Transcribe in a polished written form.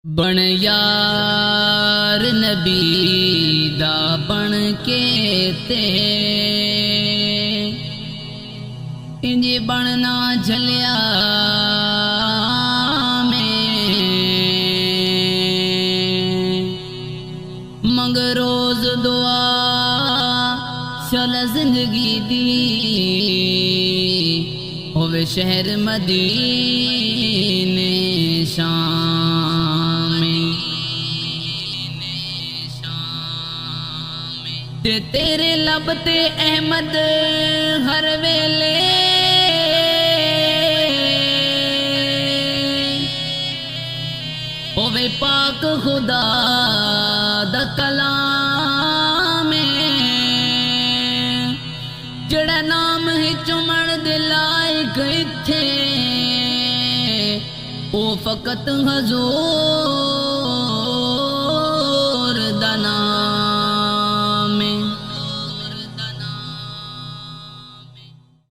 بن یار نبی دا بن کے تے انجی بننا جھلیا میں منگ روز دعا چل زندگی دی ہوے شہر مدینے شام تے تیرے لب تے احمد ہر ویلے ہوے پاک خدا دا کلام جڑا نام ہی چمن دے لائق ایتھے او فقط حضور